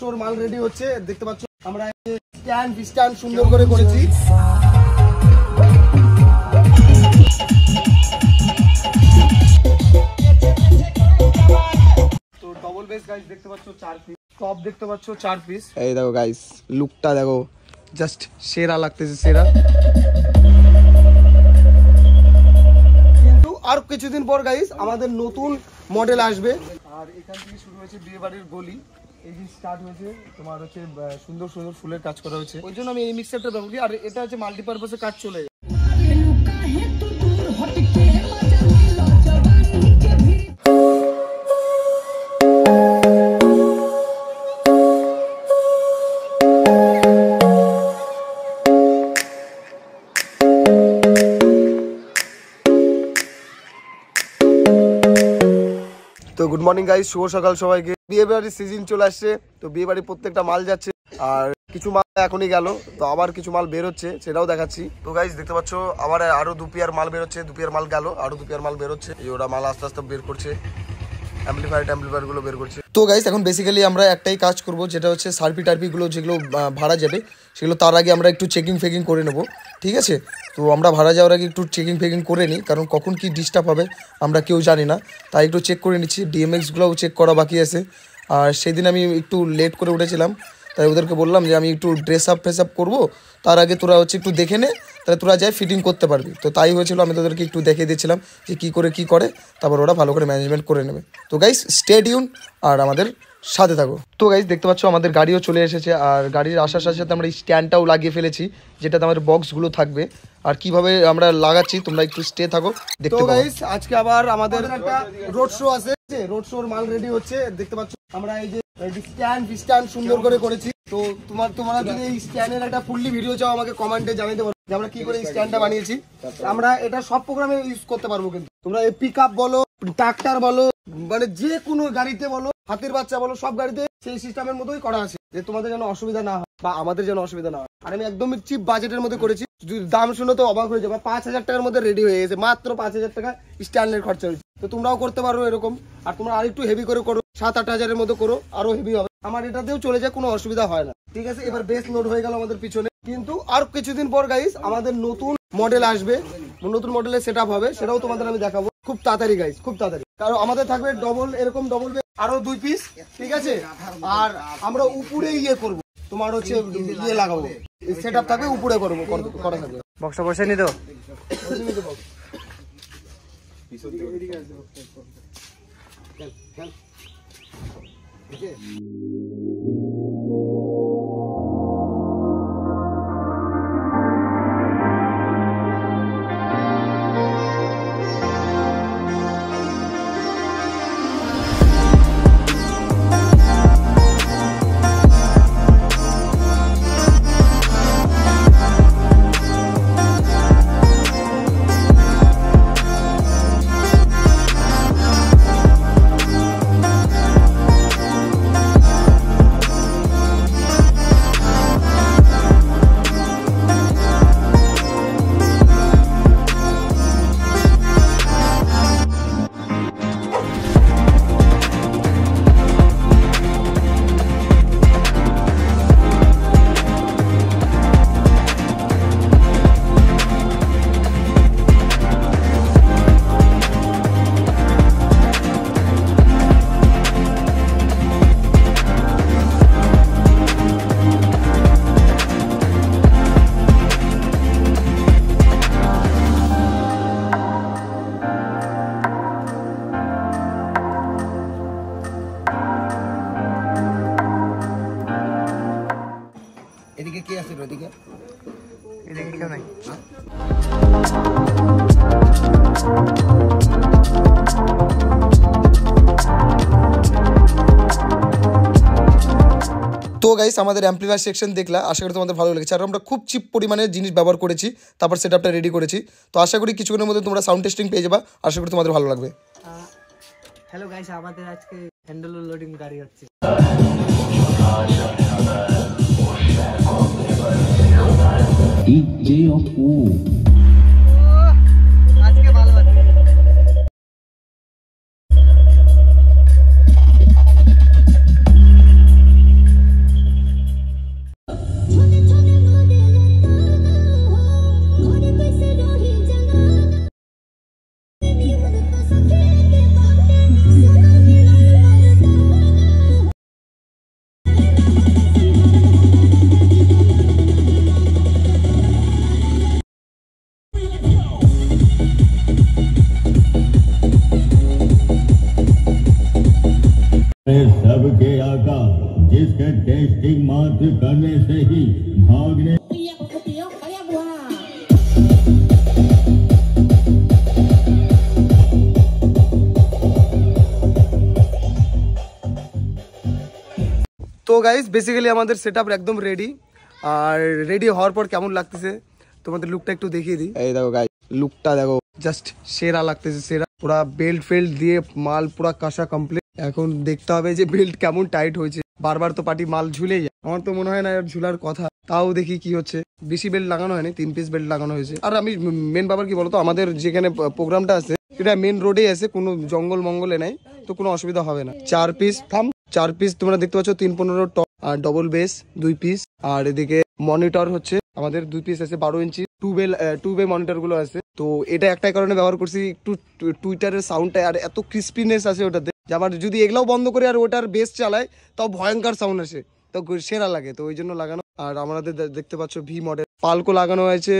শোর মাল রেডি হচ্ছে, দেখতে পাচ্ছ আমরা স্ট্যান্ড সুন্দর করে করেছি। তো ডবল বেস গাইস দেখতে পাচ্ছ 4 পিস, টপ দেখতে পাচ্ছ 4 পিস। এই দেখো গাইস লুকটা দেখো, জাস্ট সেরা লাগতেছে, সেরা। কিন্তু আর কিছুদিন পর গাইস আমাদের নতুন মডেল আসবে। আর এখান থেকে শুরু হয়েছে বিয়ে বাড়ির গলি, এই যে স্টার্ট হয়েছে তোমার হচ্ছে সুন্দর সুন্দর ফুলের কাজ করা হয়েছে, ওই জন্য আমি এই মিক্সারটা ব্যবহার করি। আর এটা হচ্ছে মাল্টিপারপাসে কাজ চলে যায়। তো গুড মর্নিং গাইস, শুভ সকাল সবাইকে। বিয়ে বাড়ির সিজন চলে আসছে, তো বিয়ে বাড়ির প্রত্যেকটা মাল যাচ্ছে, আর কিছু মাল এখনই গেল, তো আবার কিছু মাল বের হচ্ছে, সেটাও দেখাচ্ছি। তো গাইস দেখতে পাচ্ছ আবার আরো 2 পেয়ার মাল বের হচ্ছে, 2 পেয়ার মাল গেল, আরো 2 পেয়ার মাল বের হচ্ছে। এই ওরা মাল আস্তে আস্তে বের করছে, অ্যাম্পলিফায়ার গুলো বের করছে। তো গাইস এখন বেসিক্যালি আমরা একটাই কাজ করব, যেটা হচ্ছে সার্পি টার্পি গুলো যেগুলো ভাড়া যাবে সেগুলো তার আগে আমরা একটু চেকিং ফেকিং করে নেব, ঠিক আছে? তো আমরা ভাড়া যাওয়ার আগে একটু চেকিং ফেকিং করে নিই, কারণ কখন কি ডিস্টার্ব হবে আমরা কেউ জানি না, তাই একটু চেক করে নিচ্ছি। ডিএমএক্সগুলোও চেক করা বাকি আছে। আর সেদিন আমি একটু লেট করে উঠেছিলাম, তাই ওদেরকে বললাম যে আমি একটু ড্রেস আপ ফ্রেস আপ করবো, তার আগে তোরা হচ্ছে একটু দেখে নে, তাহলে তোরা যাই ফিটিং করতে পারবি। তো তাই হয়েছিল, আমি তোদেরকে একটু দেখিয়ে দিয়েছিলাম যে কী করে তারপর ওরা ভালো করে ম্যানেজমেন্ট করে নেবে। তো গাইস স্টে টিউন আর আমাদের সাথে থাকো। তো গাইস দেখতে পাচ্ছ আমাদের গাড়িও চলে এসেছে, আর গাড়ির আসার সাথে সাথে আমরা এই স্ট্যান্ডটাও লাগিয়ে ফেলেছি, যেটাতে আমাদের বক্সগুলো থাকবে। আর কিভাবে আমরা লাগাচ্ছি তোমরা একটু স্টে থাকো, দেখতে পাবো। তো গাইস আজকে আবার আমাদের একটা রোড শো আছে, রোড শোর মাল রেডি হচ্ছে, দেখতে পাচ্ছ আমরা এই যে স্ট্যান্ড সুন্দর করে করেছি। তো তোমরা যদি এই স্ট্যান্ডের একটা ফুললি ভিডিও চাও আমাকে কমেন্টে জানাতে পারো যে আমরা কি করে এই স্ট্যান্ডটা বানিয়েছি। আমরা এটা সব প্রোগ্রামে ইউজ করতে পারবো, কিন্তু তোমরা এই পিকআপ বলো, ট্রাক্টর বলো, মানে যে কোনো গাড়িতে বলো, হাতির বাচ্চা বলো, সব গাড়িতে সেই সিস্টেমের মতোই করা আছে, যে তোমাদের যেন অসুবিধা না হয় বা আমাদের যেন অসুবিধা না হয়। আর আমি একদমই চিপ বাজেটের মধ্যে করেছি, দাম শুনে তো অবাক হয়ে যাবে। 5,000 টাকার মধ্যে রেডি হয়ে গেছে, মাত্র 5,000 টাকা স্ট্যান্ডের খরচা হয়েছে। তো তোমরাও করতে পারো এরকম, আর তোমরা আরেকটু হেভি করে করো, 7-8 হাজারের মতো করো, আরো হেভি হবে। আমার এটাতেও চলে যায়, কোনো অসুবিধা হয় না, ঠিক আছে? এবার বেস লোড হয়ে গেল আমাদের পিছনে, কিন্তু আর কিছুদিন পর গাইস আমাদের নতুন মডেল আসবে, নতুন মডেলের সেটআপ হবে, সেটাও তোমাদের আমি দেখাবো খুব তাড়াতাড়ি গাইস, খুব তাড়াতাড়ি। কারণ আমাদের থাকবে এরকম ডবল বেস আরো 2 পিস, ঠিক আছে? আর আমরা উপরে করবো, তোমার হচ্ছে লাগাবো, সেটআপ থাকবে উপরে করবো, করা থাকবে। বক্সটা বসে নি তো এদিকে কি আছে? এদিকে কেউ নাই। তো গাইস আমাদের অ্যাম্পলিফায়ার সেকশন দেখলা, আশা করি তোমাদের ভালো লেগেছে। আর আমরা খুব চিপ পরিমাণের জিনিস ব্যবহার করেছি, তারপর সেটআপটা রেডি করেছি। তো আশা করি কিছুক্ষণের মধ্যে তোমরা সাউন্ড টেস্টিং পেয়ে যাবা, আশা করি তোমাদের ভালো লাগবে। হ্যালো গাইস, আমাদের আজকে হ্যান্ডেল লোডিং গাড়ি হচ্ছে। আজকে ভালো আছে। जिसका टेस्टिंग मात्र करने से ही भागने তো গাইস বেসিক্যালি আমাদের সেটআপ একদম রেডি। আর রেডি হওয়ার পর কেমন লাগতেছে তোমাদের লুকটা একটু দেখিয়ে দিই। এই দেখো গাইস, লুকটা দেখো, জাস্ট সেরা লাগতেছে, সেরা। পুরা বেল্ট ফেল্ট দিয়ে মাল পুরা কাঁসা কমপ্লিট। এখন দেখতে হবে যে বেল্ট কেমন টাইট হয়েছে। বারবার তো পার্টি মাল ঝুলে যায়, আমার তো মনে হয় না আর ঝুলার কথা। তাও দেখি কি হচ্ছে। বেশি বেল্ট লাগানো হয়নি, 3 পিস বেল্ট লাগানো হয়েছে। আর আমি মেন ব্যাপার কি বলতো, আমাদের যেখানে প্রোগ্রামটা আছে এটা মেন রোডে আছে, কোনো জঙ্গল মঙ্গলে নাই, তো কোনো অসুবিধা হবে না। 4 পিস 4 পিস তোমরা দেখতে পাচ্ছ, 315 টপ আর ডবল বেস 2 পিস। আর এদিকে মনিটর হচ্ছে আমাদের 2 পিস আছে, 12 ইঞ্চি 2 বে মনিটর গুলো আছে। তো এটা একটাই কারণে ব্যবহার করছি, একটু টুইটারের সাউন্ডটা আর এত ক্রিস্পিনেস আছে ওটাতে, যে আমার যদি এগুলাও বন্ধ করে আর ওটার বেস চালায় তাও ভয়ঙ্কর সাউন্ড আসে, তো সেরা লাগে, তো ওই জন্য লাগানো। আর আমাদের দেখতে পাচ্ছ ভি মডেল পালকো লাগানো হয়েছে,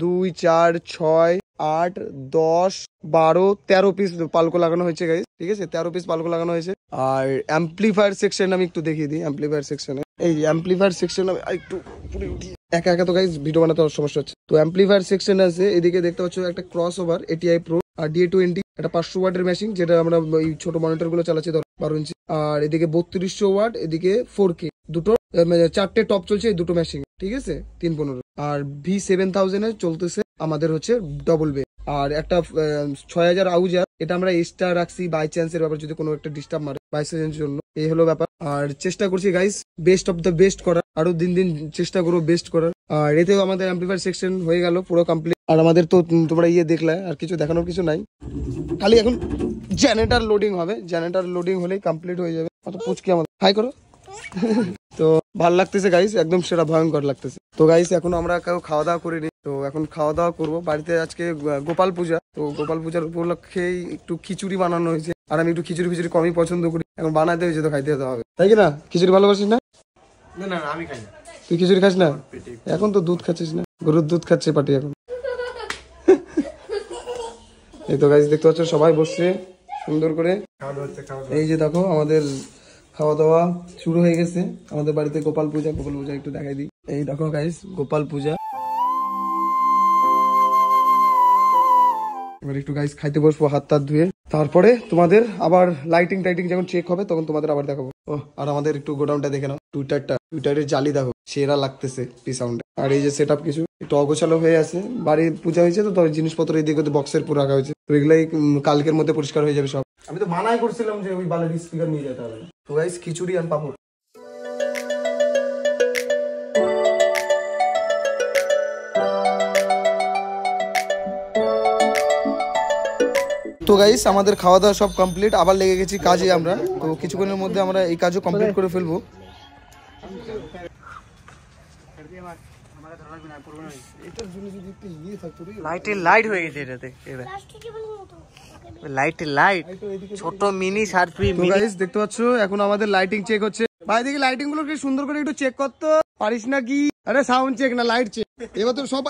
2 4 6 8 10 12 13 পিস পালকো লাগানো হয়েছে গাইস, ঠিক আছে, 13 পিস পালকো লাগানো হয়েছে। আর অ্যাম্পলিফায়ার সেকশন আমি একটু দেখিয়ে দিই। অ্যাম্পলিফায়ার সেকশনে এই অ্যাম্পলিফায়ার সেকশন আমি একটু পুরো উঠি, একা একা তো গাইস ভিডিও বানাতে সমস্যা হচ্ছে। তো অ্যাম্পলিফায়ার সেকশন আছে, এদিকে দেখতে পাচ্ছ একটা ক্রস ওভার ATI Pro আর DA20, একটা 500 ওয়াটের মেশিন, যেটা আমরা এই ছোট মনিটর গুলো চালাচ্ছি 12 ইঞ্চি। আর এদিকে 3200 ওয়াট, এদিকে 4K, দুটো 4টে টপ চলছে এই দুটো মেশিন, ঠিক আছে, 315। আর V7000 এ চলতেছে আমাদের হচ্ছে ডবল বে। আর একটা 6000 আউজার, এটা আমরা এক্সট্রা রাখছি বাই চান্সের ব্যাপার, যদি কোনো একটা ডিস্টার্ব মারে বাই চান্সের জন্য, এই হলো ব্যাপার। আর চেষ্টা করছি guys best of the best করার, আরো দিন দিন চেষ্টা করবো বেস্ট করার। আর এতেও আমাদের অ্যাম্পলিফায়ার সেকশন হয়ে গেল পুরো কমপ্লিট। আর আমাদের তো তোমরা দেখলে আর কিছু দেখানোর কিছু নাই, খালি এখন জেনারেটর লোডিং হবে, জেনারেটর লোডিং হলেই কমপ্লিট হয়ে যাবে। অত পুচকি আমাদের হাই করো। তো ভালো লাগতেছে গাইস, একদম সেটা ভয়ঙ্কর লাগতেছে। তো গাইস এখন আমরা কেউ খাওয়া দাওয়া করিনি, তো এখন খাওয়া দাওয়া করবো বাড়িতে। আজকে গোপাল পূজা, তো গোপাল পূজার উপলক্ষেই একটু খিচুড়ি বানানো হয়েছে। আর আমি একটু খিচুড়ি কমই পছন্দ করি, এখন বানাতে হয়েছে, তো খাইতে হবে, তাই কি না? খিচুড়ি ভালোবাসিস না? না আমি খাই না। তুই খিচুড়ি খাস না? এখন তো দুধ খাচ্ছিস না, গরুর দুধ খাচ্ছে পাটি এখন। এই তো গাইস দেখতে পাচ্ছ সবাই বসছে সুন্দর করে, এই যে দেখো আমাদের খাওয়া দাওয়া শুরু হয়ে গেছে। আমাদের বাড়িতে গোপাল পূজা একটু দেখাই দিই। এই দেখো গাইস গোপাল পূজা। এবার একটু গাইস খাইতে বসবো হাত টাত ধুয়ে, তারপরে তোমাদের আবার লাইটিং টাইটিং যখন চেক হবে তখন তোমাদের আবার দেখাবো। ও আর আমাদের একটু গোডাউনটা দেখে নাও, টুইটারের জালি দেখো, সেরা লাগতেছে পি সাউন্ডে। আর এই যে সেট আপ কিছু একটু অগোছালো হয়ে আছে, বাড়ির পূজা হয়েছে তো জিনিসপত্র এইদিকে বক্সের পুরো রাখা হয়েছে, তো এগুলাই কালকের মধ্যে পরিষ্কার হয়ে যাবে সব। আমি তো মানাই করছিলাম যে ওই বালের স্পিকার নিয়ে যেতে হবে। তো গাইস খিচুড়ি আর পাপড়। তো গাইস আমাদের খাওয়া দাওয়া সব কমপ্লিট, আবার লেগে গেছি কাজে আমরা। তো কিছুক্ষণের মধ্যে আমরা এই কাজও কমপ্লিট করে ফেলবো। লাইট হয়ে গেছে এটাতে, লাইট ছোট মিনি শার্পি। তো গাইস দেখতে পাচ্ছ এখন আমাদের লাইটিং চেক হচ্ছে। ভাই দেখি লাইটিং গুলো কি সুন্দর করে একটু চেক করতে পারিস না কি? আরে সাউন্ড চেক না, লাইট চেক। এবার তো সব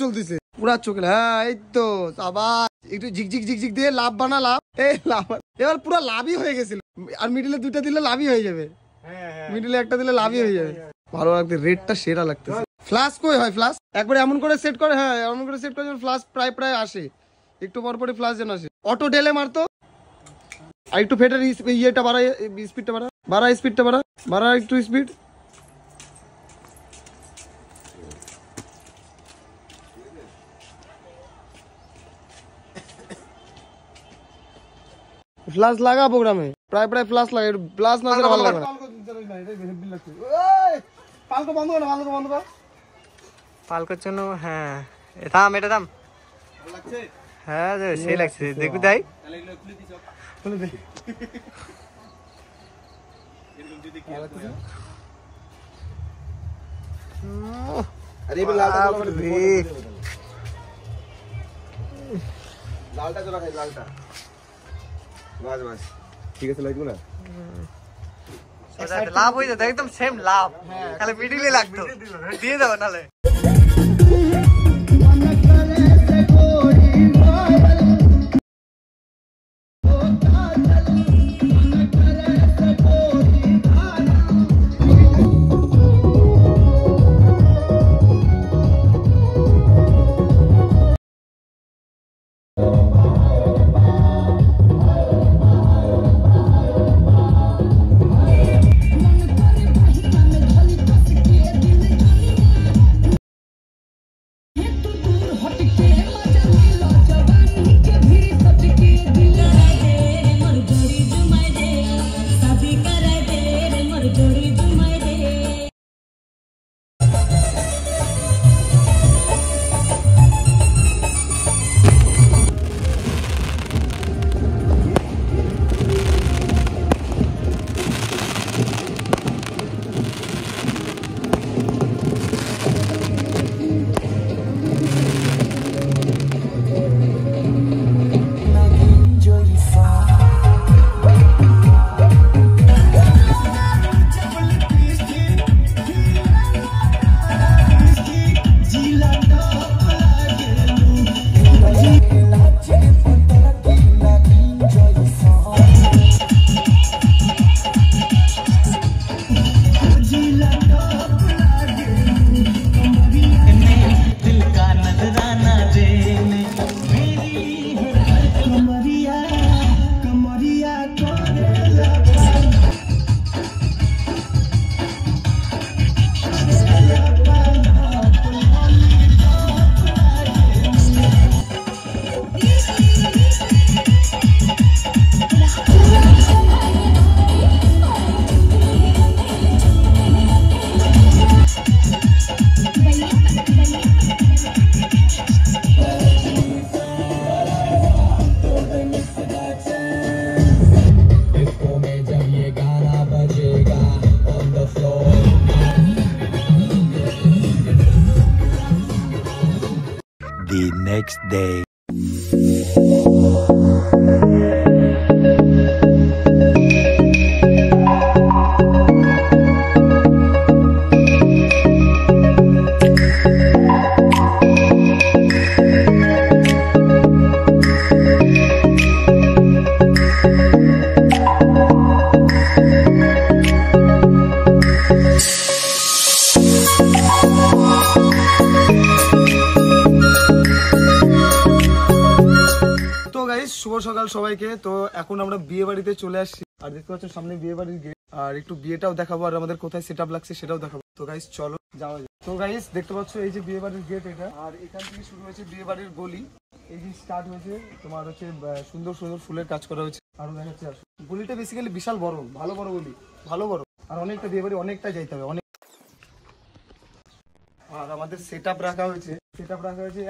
চলতেছে পুরা চোখে। হ্যাঁ এই তো আবার একটু ঝিকঝিক দিয়ে লাভ বানা লাভ, এই লাভ এবার পুরো লাভই হয়ে গেছিল। আর মিডিলে 2টা দিলে লাভই হয়ে যাবে, মিডিলে 1টা দিলে লাভই হয়ে যাবে। ভালো লাগছে, রেডটা সেরা লাগতেছে। ফ্লাশ কই হয়? ফ্লাশ একবার এমন করে সেট করে, হ্যাঁ এমন করে সেট করে যেন ফ্লাশ প্রায় আসে, একটু পর পরে ফ্লাশ যেন আসে। অটো ডেলে মারতো। আর একটু ফেটার ইয়েটা বাড়া, স্পিডটা বাড়া, স্পিডটা বাড়া একটু স্পিড। ফ্লাশ লাগা প্রোগ্রামে, প্রায় ফ্লাশ লাগে, ফ্লাশ না ভালো লাগে না। পালকো বন্ধ কর, পালকোর জন্য। হ্যাঁ থাম, এটা থাম। হ্যাঁ সেই লাগছে, দেখবি তাই। লালটা জোড়া খাই, লালটা বাস ঠিক আছে, লাগবে না। লাভ হয়ে যেত একদম সেম লাভ, তাহলে মিডিলে লাগতো, দিয়ে দেবো নাহলে। next day. শুভ সকাল সবাইকে। তো এখন আমরা বিয়ে বাড়িতে চলে আসছি, আর দেখতে পাচ্ছ সামনে বিয়ে বাড়ির গেট, আর একটু বিয়েটাও দেখাবো আর আমাদের কোথায় সেটআপ লাগছে সেটাও দেখাবো। তো গাইস চলো যাওয়া যায়। তো গাইস দেখতে পাচ্ছ এই যে বিয়ে বাড়ির গেট এটা, আর এখান থেকে শুরু হয়েছে বিয়ে বাড়ির গলি। এই যে স্টার্ট হয়েছে তোমার হচ্ছে সুন্দর সুন্দর ফুলের কাজ করা হয়েছে, আরো দেখাচ্ছে। আসো গলিটা বেসিক্যালি বিশাল বড়, ভালো বড় গলি, ভালো বড়, আর অনেকটা বিয়ে বাড়ি অনেকটা যাইতে হবে অনেক। আর আমাদের সেটআপ রাখা হয়েছে,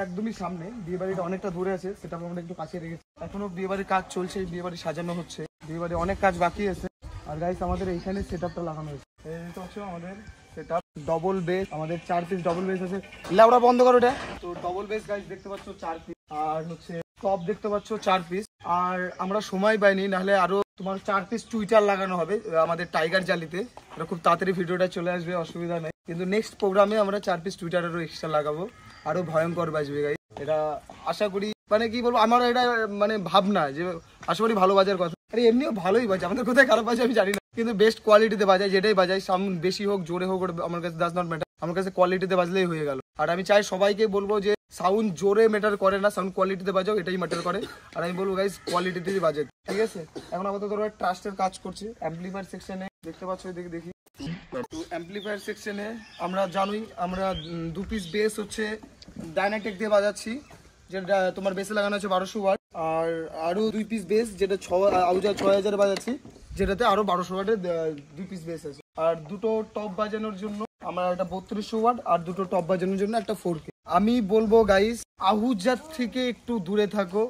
একদমই সামনে, বিয়ে বাড়িটা অনেকটা দূরে আছে, সেটআপ আমরা একটু কাছে রেখেছি। এখনো বিয়ে বাড়ির কাজ চলছে, বিয়ে বাড়ি সাজানো হচ্ছে, বিয়ে বাড়ি অনেক কাজ বাকি আছে। আর গাইস আমাদের এইখানে সেটআপটা লাগানো হয়েছে, এই তো হচ্ছে আমাদের সেটআপ। ডবল বেস, আমাদের 4 পিস ডবল বেস আছে। লেওড়া বন্ধ করো এটা। তো ডবল বেস গাইস দেখতে পাচ্ছ 4 পিস, আর হচ্ছে টপ দেখতে পাচ্ছ 4 পিস। আর আমরা সময় পাইনি, নাহলে আরো তোমার 4 পিস টুইটার লাগানো হবে আমাদের টাইগার জালিতে। এটা খুব তাড়াতাড়ি ভিডিওটা চলে আসবে, অসুবিধা নেই। কিন্তু নেক্সট প্রোগ্রামে আমরা 4 পিস টুইটারেরও এক্সট্রা লাগাবো, আরো ভয়ঙ্কর বাজবে গাইস। এটা আশা করি, মানে কি বলবো, আমার এটা মানে ভাবনা যে আশা করি ভালো বাজার কথা। আরে এমনিও ভালোই বাজে, আমাদের কোথায় খারাপ বাজে আমি জানি না, কিন্তু বেস্ট কোয়ালিটিতে বাজায়, যেটাই বাজায় সাউন্ড বেশি হোক জোরে হোক আমার কাছে ডাজ নট ম্যাটার, আমার কাছে কোয়ালিটিতে বাজলেই হয়ে গেল। আর আমি চাই সবাইকে বলবো যে সাউন্ড জোরে ম্যাটার করে না, সাউন্ড কোয়ালিটিতে বাজাও, এটাই ম্যাটার করে। আর আমি বলবো গাইস কোয়ালিটিতেই বাজে, ঠিক আছে। এখন আপাতত ওরা ট্রাস্টের কাজ করছে অ্যাম্পলিফায়ার সেকশনে, দেখতে পাচ্ছ এদিকে দেখি। তো অ্যাম্পলিফায়ার সেকশনে আমরা জানোই আমরা 2 পিস বেস হচ্ছে ডাইনাটেক দিয়ে বাজাচ্ছি, যেটা তোমার বেসে লাগানো হচ্ছে 1200 ওয়াট। আর আরো 2 পিস বেস যেটা আউজা 6000 বাজাচ্ছি, যেটাতে আরো 1200 ওয়াটের 2 পিস বেস আছে। আর দুটো টপ বাজানোর জন্য আমরা একটা 3200 ওয়াট, আর দুটো টপ বাজানোর জন্য একটা 4K। আমি বলবো গাইস আহুজার থেকে একটু দূরে থাকো।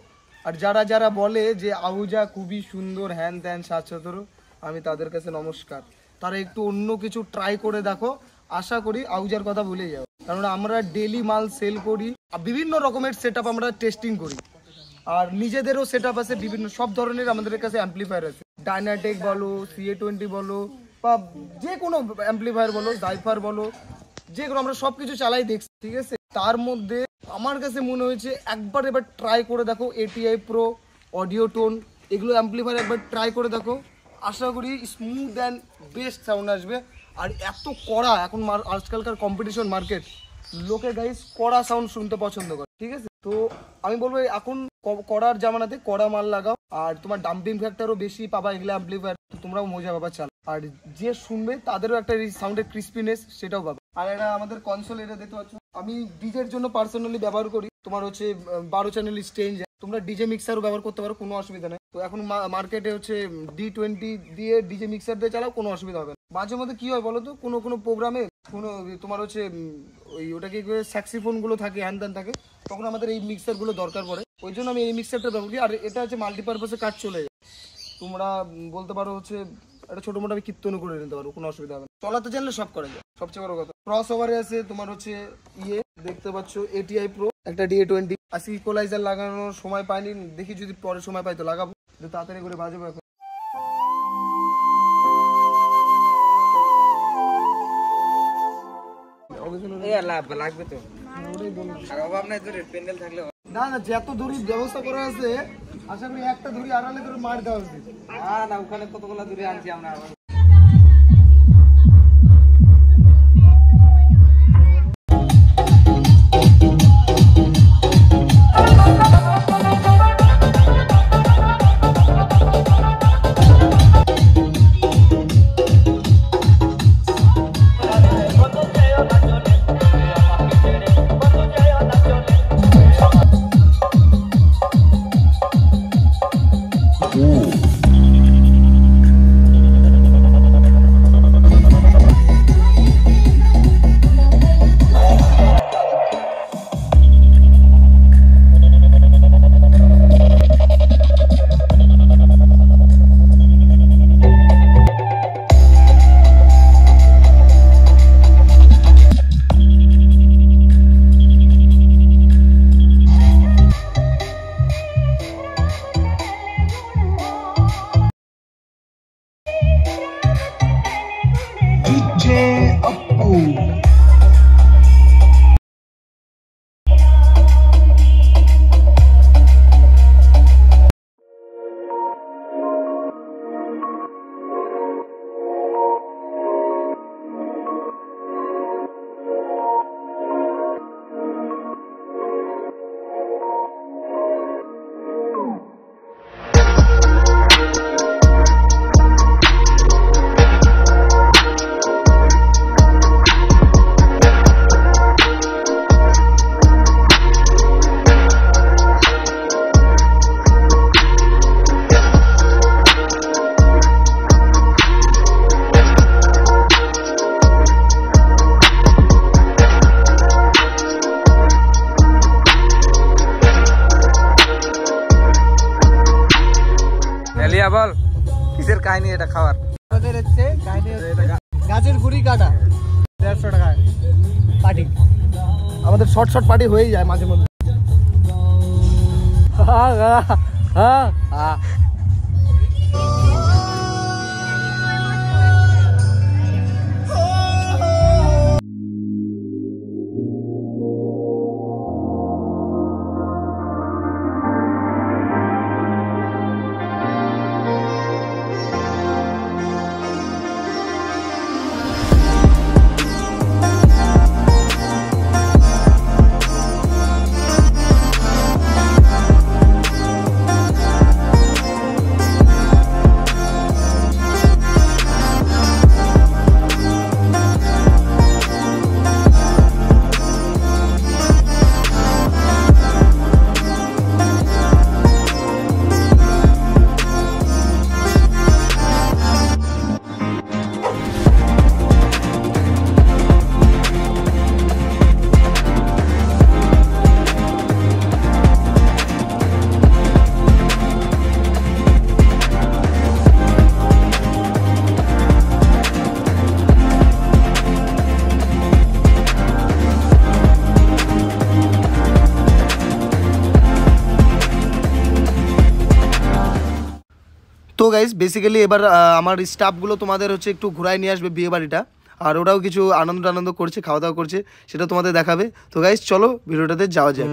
আর যারা যারা বলে যে আহুজা খুবই সুন্দর হ্যান ত্যান 717, আমি তাদের কাছে নমস্কার। তারা একটু অন্য কিছু ট্রাই করে দেখো, আশা করি আহুজার কথা ভুলে যাও। কারণ আমরা ডেলি মাল সেল করি, বিভিন্ন রকমের সেটআপ আমরা টেস্টিং করি, আর নিজেদেরও সেটআপ আছে বিভিন্ন সব ধরনের আমাদের কাছে অ্যাম্পলিফায়ার আছে। ডাইনাটেক বলো, CA20 বলো, বা যে কোনো অ্যাম্পলিফায়ার বলো, জাইফার বলো, যে কোনো আমরা সবকিছু চালাই দেখছি, ঠিক আছে। তার মধ্যে আমার কাছে মনে হয়েছে এবার ট্রাই করে দেখো ATI Pro, অডিও টোন, এগুলো অ্যাম্পলিফায়ার একবার ট্রাই করে দেখো, আশা করি স্মুথ অ্যান্ড বেস্ট সাউন্ড আসবে। আর এত কড়া, এখন আজকালকার কম্পিটিশন মার্কেট, লোকে গাইস কড়া সাউন্ড শুনতে পছন্দ করে, ঠিক আছে। তো আমি বলবো এখন কড়ার জামানাতে কড়া মাল লাগাও, আর তোমার ডাম্পিং ফ্যাক্টরও বেশি পাবা এগুলো অ্যাম্পলিফায়ার, তোমরাও মজা পাবা চাল। আর যে শুনবে তাদেরও একটা সাউন্ডের ক্রিস্পিনেস সেটাও পাবে। আর এটা আমাদের কনসোল, এটা দেখতে পাচ্ছ আমি ডিজের জন্য পার্সোনালি ব্যবহার করি। তোমার হচ্ছে 12 চ্যানেল স্টেঞ্জ, তোমরা ডিজে মিক্সারও ব্যবহার করতে পারো, কোনো অসুবিধা নেই। তো এখন মার্কেটে হচ্ছে D20 দিয়ে ডিজে মিক্সার দিয়ে চালাও, কোনো অসুবিধা হবে না। মাঝে মধ্যে কি হয় বলো তো, কোনো প্রোগ্রামে কোনো তোমার হচ্ছে ওটাকে স্যাক্সিফোন গুলো থাকে, হ্যান ত্যান থাকে, তখন আমাদের এই মিক্সার গুলো দরকার পড়ে, ওই জন্য আমি এই মিক্সারটা ব্যবহার করি। আর এটা হচ্ছে মাল্টিপারপাসে কাজ চলে যায়, তোমরা বলতে পারো হচ্ছে একটা ছোট মোটো আমি কীর্তনও করে নিতে পারো, কোনো অসুবিধা হবে না। চলাতে জানলে সব করা যায়, সবচেয়ে বড় কথা। ক্রস ওভারে আছে তোমার হচ্ছে দেখতে পাচ্ছ ATI Pro, একটা DA20। আজকে ইকুয়ালাইজার লাগানোর সময় পাইনি, দেখি যদি পরে সময় পাই তো লাগাবো, তাড়াতাড়ি করে বাজাবো এখন। লাগবে তো না না, যত দড়ির ব্যবস্থা করা আছে আশা করি একটা দড়ি আড়ালে করে মার দেওয়া উচিত। না ওখানে কতগুলো দূরে আনছি আমরা। লিয়া বল কিসের কাহিনী এটা খাওয়ার? আমাদের হচ্ছে কাহিনী গাছের গুড়ি কাটা 150 টাকা পার্টি। আমাদের শর্ট শর্ট পার্টি হয়েই যায় মাঝে মধ্যে। তো গাইস বেসিক্যালি এবার আমার স্টাফগুলো তোমাদের হচ্ছে একটু ঘুরায় নিয়ে আসবে বিয়ে বাড়িটা, আর ওরাও কিছু আনন্দ করছে, খাওয়া দাওয়া করছে, সেটা তোমাদের দেখাবে। তো গাইস চলো ভিডিওটাতে যাওয়া যাক।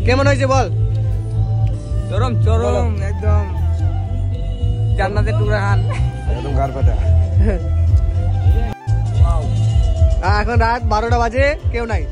কেমন হয়েছে বল? চরম চরম একদম জান্নাতের টুকরা খান একদম গার ফাটা। এখন রাত 12টা বাজে, কেউ নাই।